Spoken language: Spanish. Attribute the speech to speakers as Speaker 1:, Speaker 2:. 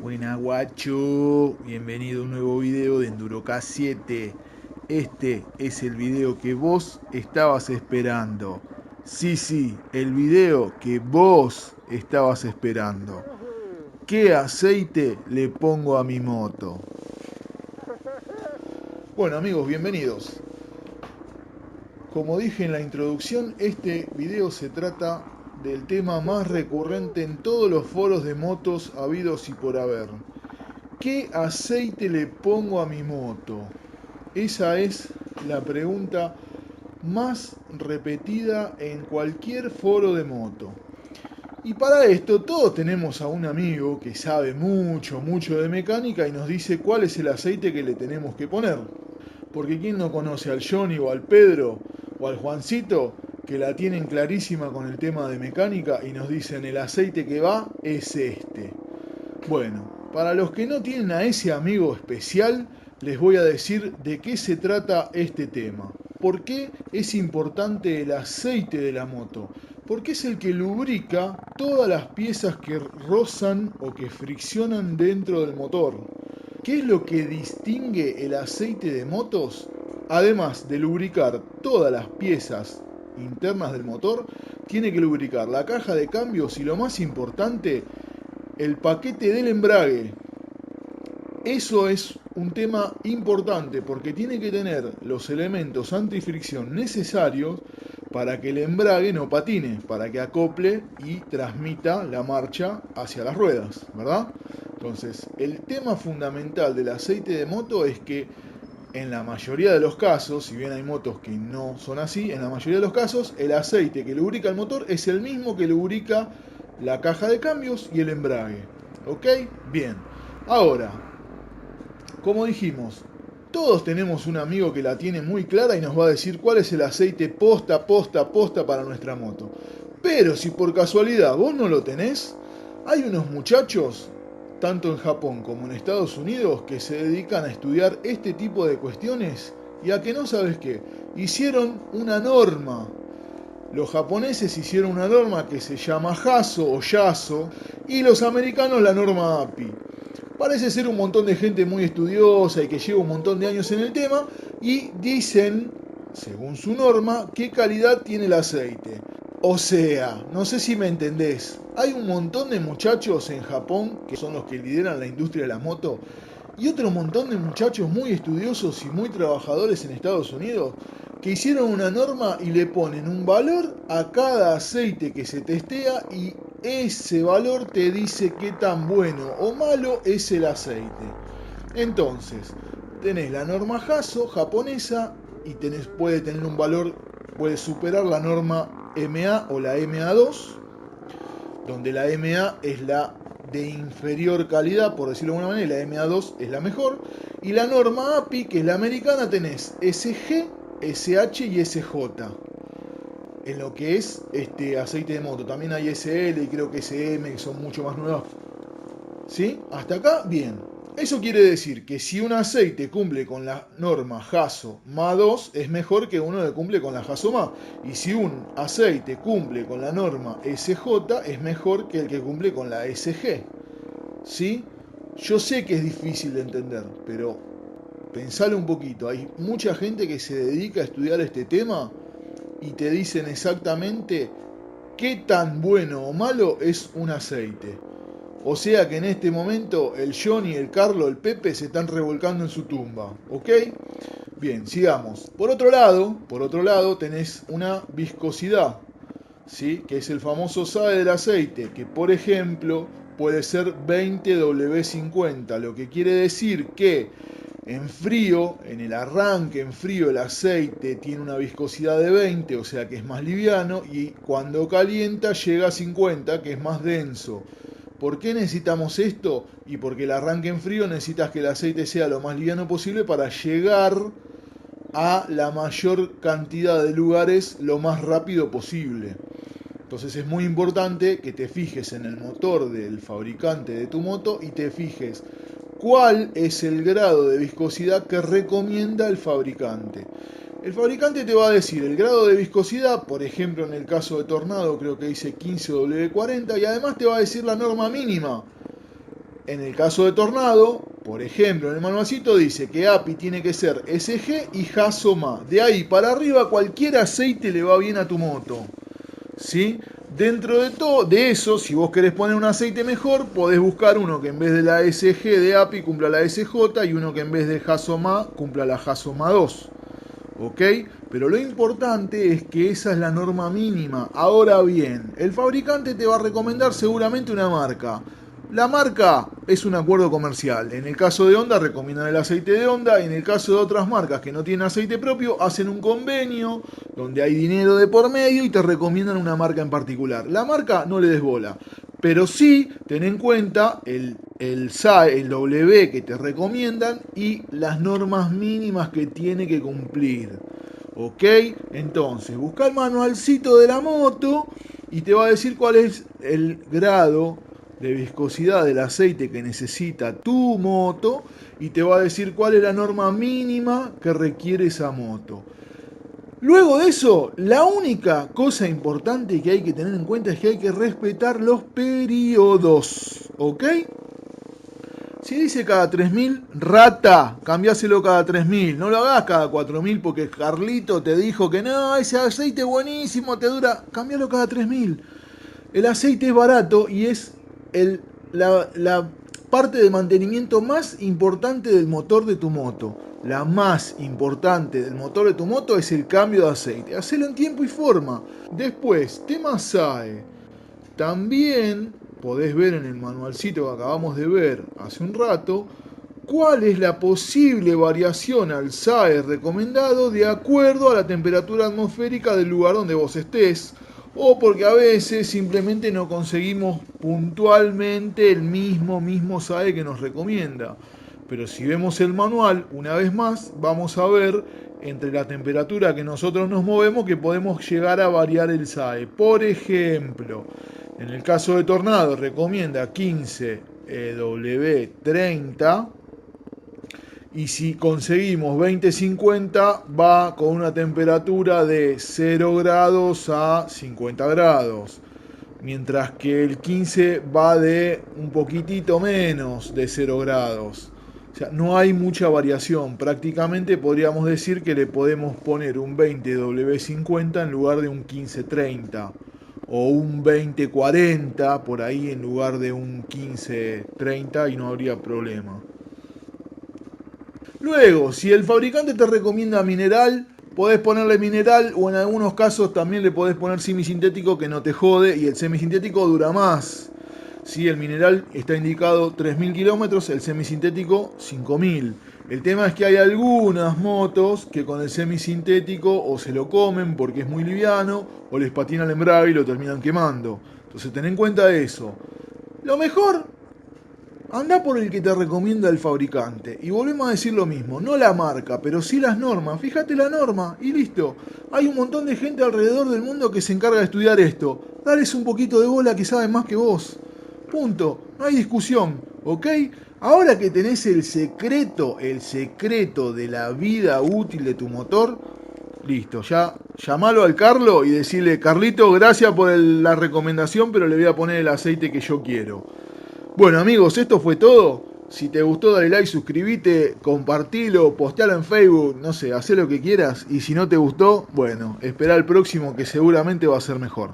Speaker 1: Buena guacho, bienvenido a un nuevo video de EnduroK 7. Este es el video que vos estabas esperando. Sí, el video que vos estabas esperando. ¿Qué aceite le pongo a mi moto? Bueno amigos, bienvenidos. Como dije en la introducción, este video se trata del tema más recurrente en todos los foros de motos habidos y por haber. ¿Qué aceite le pongo a mi moto? Esa es la pregunta más repetida en cualquier foro de moto. Y para esto todos tenemos a un amigo que sabe mucho de mecánica y nos dice cuál es el aceite que le tenemos que poner. Porque ¿quién no conoce al Johnny o al Pedro o al Juancito que la tienen clarísima con el tema de mecánica y nos dicen el aceite que va es este? Bueno, para los que no tienen a ese amigo especial, les voy a decir de qué se trata este tema. ¿Por qué es importante el aceite de la moto? Porque es el que lubrica todas las piezas que rozan o que friccionan dentro del motor. ¿Qué es lo que distingue el aceite de motos? Además de lubricar todas las piezas internas del motor, tiene que lubricar la caja de cambios y lo más importante, el paquete del embrague. Eso es un tema importante porque tiene que tener los elementos antifricción necesarios para que el embrague no patine, para que acople y transmita la marcha hacia las ruedas, ¿verdad? Entonces, el tema fundamental del aceite de moto es que en la mayoría de los casos, si bien hay motos que no son así, en la mayoría de los casos el aceite que lubrica el motor es el mismo que lubrica la caja de cambios y el embrague. ¿Ok? Bien. Ahora, como dijimos, todos tenemos un amigo que la tiene muy clara y nos va a decir cuál es el aceite posta para nuestra moto. Pero si por casualidad vos no lo tenés, hay unos muchachos, tanto en Japón como en Estados Unidos, que se dedican a estudiar este tipo de cuestiones y a que no sabes qué, hicieron una norma. Los japoneses hicieron una norma que se llama Haso o Yaso y los americanos la norma API. Parece ser un montón de gente muy estudiosa y que lleva un montón de años en el tema y dicen, según su norma, qué calidad tiene el aceite. O sea, no sé si me entendés, hay un montón de muchachos en Japón que son los que lideran la industria de la moto y otro montón de muchachos muy estudiosos y muy trabajadores en Estados Unidos que hicieron una norma y le ponen un valor a cada aceite que se testea y ese valor te dice qué tan bueno o malo es el aceite. Entonces, tenés la norma Haso japonesa y puede tener un valor, puede superar la norma MA o la MA2, donde la MA es la de inferior calidad, por decirlo de alguna manera, y la MA2 es la mejor. Y la norma API, que es la americana, tenés SG, SH y SJ. En lo que es aceite de moto. También hay SL y creo que SM, que son mucho más nuevas. ¿Sí? Hasta acá, bien. Eso quiere decir que si un aceite cumple con la norma Haso MA2 es mejor que uno que cumple con la Haso MA. Y si un aceite cumple con la norma SJ es mejor que el que cumple con la SG. ¿Sí? Yo sé que es difícil de entender, pero pensalo un poquito. Hay mucha gente que se dedica a estudiar este tema y te dicen exactamente qué tan bueno o malo es un aceite. O sea que en este momento el Johnny, el Carlo, el Pepe se están revolcando en su tumba, ¿ok? Bien, sigamos. Por otro lado tenés una viscosidad, ¿sí? Que es el famoso SAE del aceite, que por ejemplo puede ser 20W50, lo que quiere decir que en frío, en el arranque en frío, el aceite tiene una viscosidad de 20, o sea que es más liviano, y cuando calienta llega a 50, que es más denso. ¿Por qué necesitamos esto? Y porque el arranque en frío necesitas que el aceite sea lo más liviano posible para llegar a la mayor cantidad de lugares lo más rápido posible. Entonces es muy importante que te fijes en el motor del fabricante de tu moto y te fijes cuál es el grado de viscosidad que recomienda el fabricante. El fabricante te va a decir el grado de viscosidad, por ejemplo en el caso de Tornado creo que dice 15W40 y además te va a decir la norma mínima. En el caso de Tornado, por ejemplo, en el manualcito dice que API tiene que ser SG y Hasoma. De ahí para arriba cualquier aceite le va bien a tu moto. ¿Sí? Dentro de todo, de eso, si vos querés poner un aceite mejor, podés buscar uno que en vez de la SG de API cumpla la SJ y uno que en vez de Hasoma cumpla la Hasoma 2. ¿Ok? Pero lo importante es que esa es la norma mínima. Ahora bien, el fabricante te va a recomendar seguramente una marca. La marca es un acuerdo comercial. En el caso de Honda recomiendan el aceite de Honda. Y en el caso de otras marcas que no tienen aceite propio, hacen un convenio donde hay dinero de por medio y te recomiendan una marca en particular. La marca no le des bola. Pero sí, ten en cuenta el SAE, el W que te recomiendan y las normas mínimas que tiene que cumplir. ¿Ok? Entonces, busca el manualcito de la moto y te va a decir cuál es el grado de viscosidad del aceite que necesita tu moto y te va a decir cuál es la norma mínima que requiere esa moto. Luego de eso, la única cosa importante que hay que tener en cuenta es que hay que respetar los periodos. ¿Ok? Si dice cada 3000, rata, cambiáselo cada 3000. No lo hagas cada 4000 porque Carlito te dijo que no, ese aceite buenísimo te dura. Cambialo cada 3000. El aceite es barato y es la parte de mantenimiento más importante del motor de tu moto. La más importante del motor de tu moto es el cambio de aceite. Hacelo en tiempo y forma. Después, tema SAE. También podés ver en el manualcito que acabamos de ver hace un rato cuál es la posible variación al SAE recomendado de acuerdo a la temperatura atmosférica del lugar donde vos estés, o porque a veces simplemente no conseguimos puntualmente el mismo SAE que nos recomienda. Pero si vemos el manual, una vez más, vamos a ver entre la temperatura que nosotros nos movemos que podemos llegar a variar el SAE. Por ejemplo, en el caso de Tornado recomienda 15 W30 y si conseguimos 20-50 va con una temperatura de 0 grados a 50 grados. Mientras que el 15 va de un poquitito menos de 0 grados. O sea, no hay mucha variación. Prácticamente podríamos decir que le podemos poner un 20W50 en lugar de un 1530. O un 2040 por ahí en lugar de un 1530 y no habría problema. Luego, si el fabricante te recomienda mineral, podés ponerle mineral o en algunos casos también le podés poner semisintético que no te jode y el semisintético dura más. Si el mineral está indicado 3000 kilómetros, el semisintético 5000. El tema es que hay algunas motos que con el semisintético o se lo comen porque es muy liviano o les patina el embrague y lo terminan quemando. Entonces ten en cuenta eso. Lo mejor, anda por el que te recomienda el fabricante. Y volvemos a decir lo mismo, no la marca, pero sí las normas. Fíjate la norma y listo. Hay un montón de gente alrededor del mundo que se encarga de estudiar esto. Dales un poquito de bola que saben más que vos. Punto. No hay discusión. ¿Ok? Ahora que tenés el secreto de la vida útil de tu motor, listo. Ya llamalo al Carlo y decirle, Carlito, gracias por la recomendación, pero le voy a poner el aceite que yo quiero. Bueno amigos, esto fue todo. Si te gustó dale like, suscríbete, compartilo, postealo en Facebook, no sé, haz lo que quieras. Y si no te gustó, bueno, espera el próximo que seguramente va a ser mejor.